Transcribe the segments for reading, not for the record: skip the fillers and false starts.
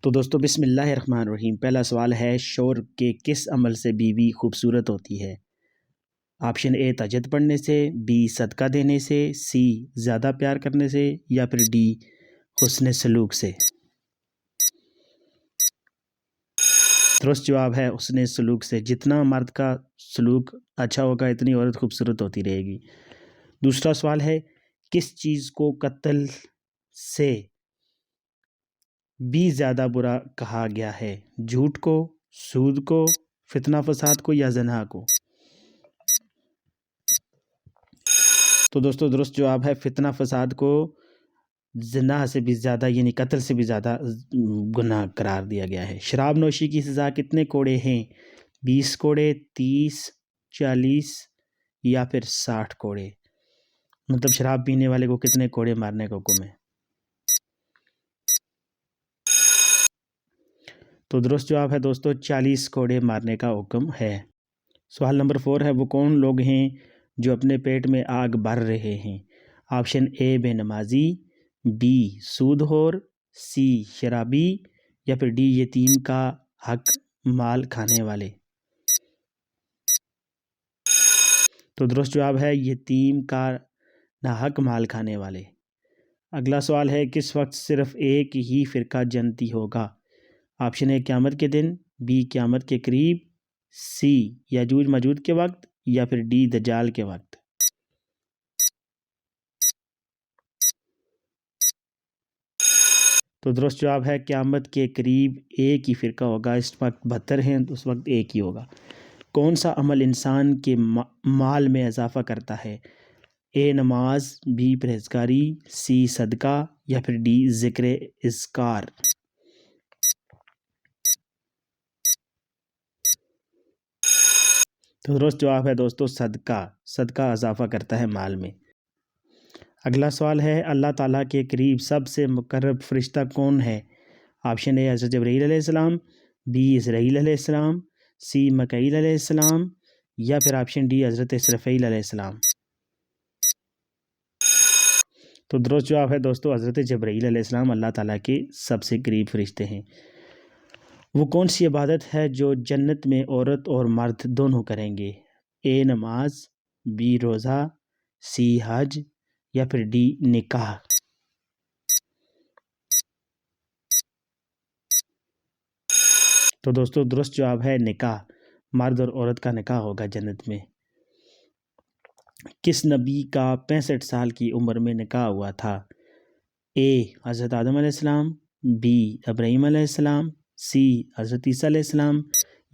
تو دوستو بسم اللہ الرحمن الرحیم۔ پہلا سوال ہے، شور کے کس عمل سے بیوی خوبصورت ہوتی ہے؟ آپشن اے تہجد پڑھنے سے، بی صدقہ دینے سے، سی زیادہ پیار کرنے سے، یا پھر ڈی حسن سلوک سے۔ درست جواب ہے حسن سلوک سے۔ جتنا مرد کا سلوک اچھا ہوگا اتنی عورت خوبصورت ہوتی رہے گی۔ دوسرا سوال ہے، کس چیز کو قتل سے بھی زیادہ برا کہا گیا ہے؟ جھوٹ کو، سود کو، فتنہ فساد کو، یا زنا کو؟ تو دوستو درست جواب ہے فتنہ فساد کو زنا سے بھی زیادہ یعنی قتل سے بھی زیادہ گناہ قرار دیا گیا ہے۔ شراب نوشی کی سزا کتنے کوڑے ہیں؟ 20 کوڑے، 30، 40 یا پھر 60 کوڑے؟ مطلب شراب پینے والے کو کتنے کوڑے مارنے کا حکم ہے؟ تو درست جواب ہے دوستو 40 کوڑے مارنے کا حکم ہے۔ سوال نمبر 4 ہے، وہ کون لوگ ہیں جو اپنے پیٹ میں آگ بھر رہے ہیں؟ آپشن اے بے نمازی، بی سود خور، سی شرابی، یا پھر ڈی یتیم کا حق مال کھانے والے؟ تو درست جواب ہے یتیم کا ناحق مال کھانے والے۔ اگلا سوال ہے، کس وقت صرف ایک ہی فرقہ جنتی ہوگا؟ آپشن اے قیامت کے دن، بی قیامت کے قریب، سی یاجوج ماجوج کے وقت، یا پھر ڈی دجال کے وقت؟ تو درست جواب ہے قیامت کے قریب ایک ہی فرقہ ہوگا۔ اس وقت 72 ہیں تو اس وقت ایک ہی ہوگا۔ کون سا عمل انسان کے مال میں اضافہ کرتا ہے؟ اے نماز، بی پرہیزگاری، سی صدقہ، یا پھر ڈی ذکر اذکار؟ تو درست جواب ہے دوستو صدقہ اضافہ کرتا ہے مال میں۔ اگلا سوال ہے، اللہ تعالیٰ کے قریب سب سے مقرب فرشتہ کون ہے؟ آپشن اے حضرت جبرائیل علیہ السلام، بی اسرائیل علیہ السلام، سی میکائیل علیہ السلام، یا پھر آپشن ڈی حضرت اسرافیل علیہ السلام؟ تو درست جواب ہے دوستو حضرت جبرائیل علیہ السلام اللہ تعالیٰ کے سب سے قریب فرشتے ہیں۔ وہ کون سی عبادت ہے جو جنت میں عورت اور مرد دونوں کریں گے؟ اے نماز، بی روزہ، سی حج، یا پھر ڈی نکاح؟ تو دوستو درست جواب ہے نکاح، مرد اور عورت کا نکاح ہوگا جنت میں۔ کس نبی کا 65 سال کی عمر میں نکاح ہوا تھا؟ اے حضرت آدم علیہ السلام، بی ابراہیم علیہ السلام، سی حضرت عیسیٰ علیہ السلام،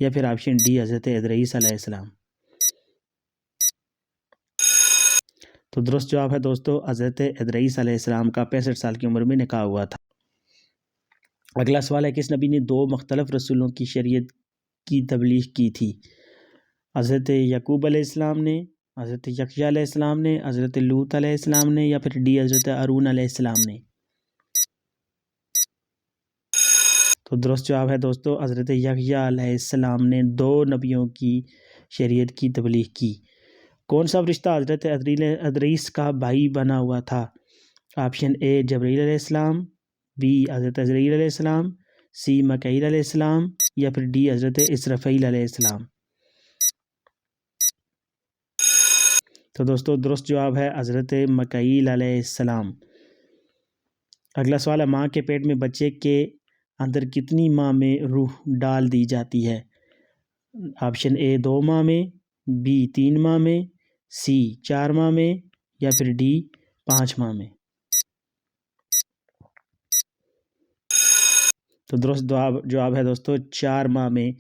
یا پھر آپشن ڈی حضرت ادریس علیہ السلام؟ تو درست جواب ہے دوستو حضرت ادریس علیہ السلام کا 65 سال کی عمر میں نکاح ہوا تھا۔ اگلا سوال ہے، کس نبی نے 2 مختلف رسولوں کی شریعت کی تبلیغ کی تھی؟ حضرت یعقوب علیہ السلام نے، حضرت یحییٰ علیہ السلام نے، حضرت لوط علیہ السلام نے، یا پھر ڈی حضرت ہارون علیہ السلام نے؟ تو درست جواب ہے دوستو حضرت یحییٰ علیہ السلام نے 2 نبیوں کی شریعت کی تبلیغ کی۔ کون سا فرشتہ حضرت ادریس کا بھائی بنا ہوا تھا؟ آپشن اے جبرائیل علیہ السلام، بی حضرت عزرائیل علیہ السلام، سی میکائیل علیہ السلام، یا پھر ڈی حضرت اسرافیل علیہ السلام؟ تو دوستو درست جواب ہے حضرت میکائیل علیہ السلام۔ اگلا سوال ہے، ماں کے پیٹ میں بچے کے اندر کتنی ماہ میں روح ڈال دی جاتی ہے؟ آپشن اے 2 ماہ میں، بی 3 ماہ میں، سی 4 ماہ میں، یا پھر ڈی 5 ماہ میں؟ تو درست جواب ہے دوستو 4 ماہ میں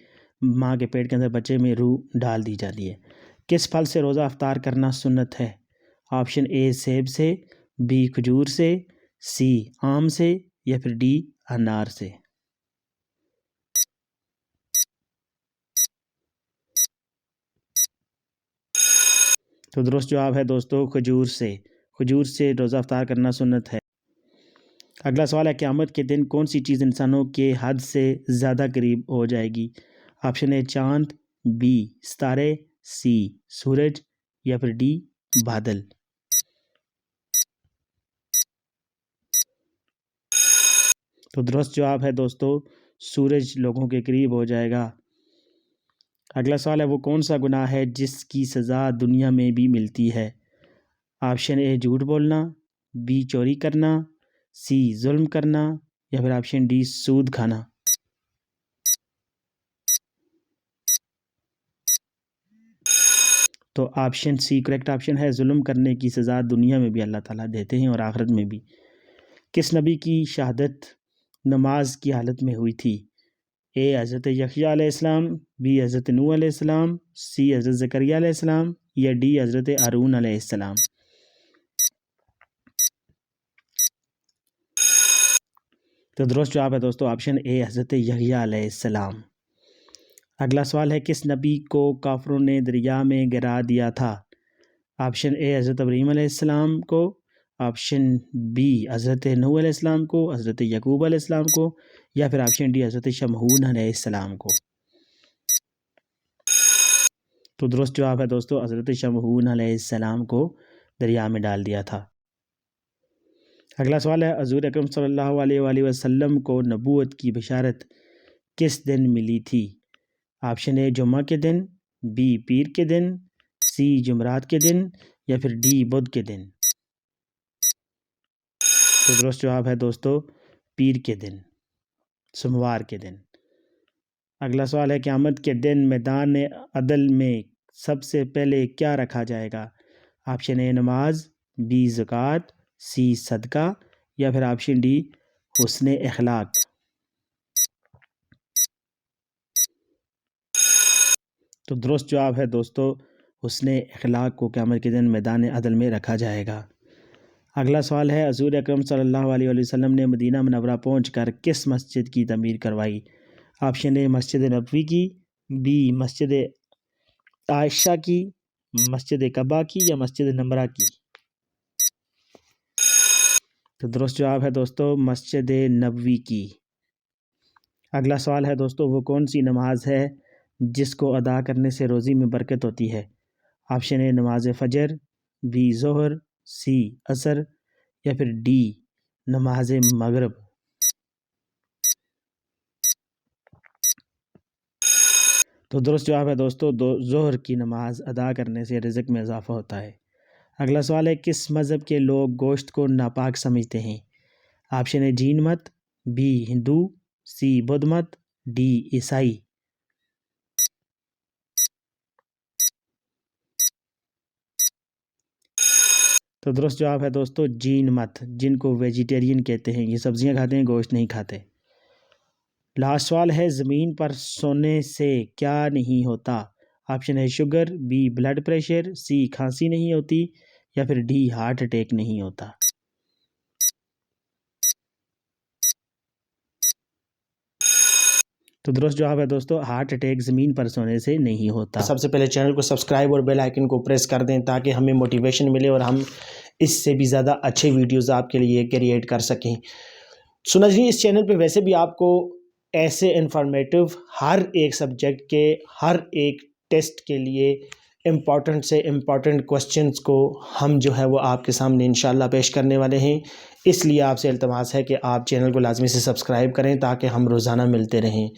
ماں کے پیٹ کے اندر بچے میں روح ڈال دی جاتی ہے۔ کس پھل سے روزہ افطار کرنا سنت ہے؟ آپشن اے سیب سے، بی کھجور سے، سی آم سے، یا پھر ڈی انار سے؟ تو درست جواب ہے دوستو کھجور سے روزہ افطار کرنا سنت ہے۔ اگلا سوال ہے، قیامت کے دن کون سی چیز انسانوں کے حد سے زیادہ قریب ہو جائے گی؟ آپشن اے چاند، بی ستارے، سی سورج، یا پھر ڈی بادل؟ تو درست جواب ہے دوستو سورج لوگوں کے قریب ہو جائے گا۔ اگلا سوال ہے وہ کون سا گناہ ہے جس کی سزا دنیا میں بھی ملتی ہے؟ آپشن اے جھوٹ بولنا، بی چوری کرنا، سی ظلم کرنا یا پھر آپشن ڈی سود کھانا۔ تو آپشن سی کریکٹ آپشن ہے، ظلم کرنے کی سزا دنیا میں بھی اللہ تعالیٰ دیتے ہیں اور آخرت میں بھی۔ کس نبی کی شہادت نماز کی حالت میں ہوئی تھی؟ اے حضرت یحییٰ علیہ السلام، بی حضرت نوح علیہ السلام، سی حضرت زکریا علیہ السلام یا ڈی حضرت ہارون علیہ السلام۔ تو درست جواب ہے دوستو آپشن اے حضرت یحییٰ علیہ السلام۔ اگلا سوال ہے کس نبی کو کافروں نے دریا میں گرا دیا تھا؟ آپشن اے حضرت ابراہیم علیہ السلام کو، آپشن بی حضرت نوح علیہ السلام کو، حضرت یعقوب علیہ السلام کو یا پھر آپشن ڈی حضرت شمعون علیہ السلام کو۔ تو درست جواب ہے دوستو حضرت شمعون علیہ السلام کو دریا میں ڈال دیا تھا۔ اگلا سوال ہے حضور اکرم صلی اللہ علیہ وآلہ وسلم کو نبوت کی بشارت کس دن ملی تھی؟ آپشن اے جمعہ کے دن، بی پیر کے دن، سی جمعرات کے دن یا پھر ڈی بدھ کے دن۔ تو درست جواب ہے دوستو پیر کے دن، سوموار کے دن۔ اگلا سوال ہے قیامت کے دن میدان عدل میں سب سے پہلے کیا رکھا جائے گا؟ آپشن اے نماز، بی زکوٰۃ، سی صدقہ یا پھر آپشن ڈی حسن اخلاق۔ تو درست جواب ہے دوستو حسن اخلاق کو قیامت کے دن میدان عدل میں رکھا جائے گا۔ اگلا سوال ہے حضور اکرم صلی اللہ علیہ وسلم نے مدینہ منورہ پہنچ کر کس مسجد کی تعمیر کروائی؟ آپشن اے مسجد نبوی کی، بی مسجد عائشہ کی، مسجد قباء کی یا مسجد نمرہ کی۔ تو درست جواب ہے دوستو مسجد نبوی کی۔ اگلا سوال ہے دوستو وہ کون سی نماز ہے جس کو ادا کرنے سے روزی میں برکت ہوتی ہے؟ آپشن اے نماز فجر، بی ظہر، سی عصر یا پھر ڈی نماز مغرب۔ تو درست جواب ہے دوستو ظہر کی نماز ادا کرنے سے رزق میں اضافہ ہوتا ہے۔ اگلا سوال ہے کس مذہب کے لوگ گوشت کو ناپاک سمجھتے ہیں؟ آپشن اے جین مت، بی ہندو، سی بدھ مت، ڈی عیسائی۔ تو درست جواب ہے دوستو جین مت، جن کو ویجیٹیرین کہتے ہیں، یہ سبزیاں کھاتے ہیں گوشت نہیں کھاتے۔ لاسٹ سوال ہے زمین پر سونے سے کیا نہیں ہوتا؟ آپشن ہے شوگر، بی بلڈ پریشر، سی کھانسی نہیں ہوتی یا پھر ڈی ہارٹ اٹیک نہیں ہوتا۔ تو درست جواب ہے دوستو ہارٹ اٹیک زمین پر سونے سے نہیں ہوتا۔ سب سے پہلے چینل کو سبسکرائب اور بیل آئیکن کو پریس کر دیں تاکہ ہمیں موٹیویشن ملے اور ہم اس سے بھی زیادہ اچھے ویڈیوز آپ کے لیے کریٹ کر سکیں۔ سنا جی اس چینل پہ ویسے بھی آپ کو ایسے انفارمیٹو ہر ایک سبجیکٹ کے ہر ایک ٹیسٹ کے لیے امپورٹنٹ سے امپورٹنٹ کوسچنز کو ہم جو ہے وہ آپ کے سامنے انشاءاللہ پیش کرنے والے ہیں۔ اس لیے آپ سے التماس ہے کہ آپ چینل کو لازمی سے سبسکرائب کریں تاکہ ہم روزانہ ملتے رہیں۔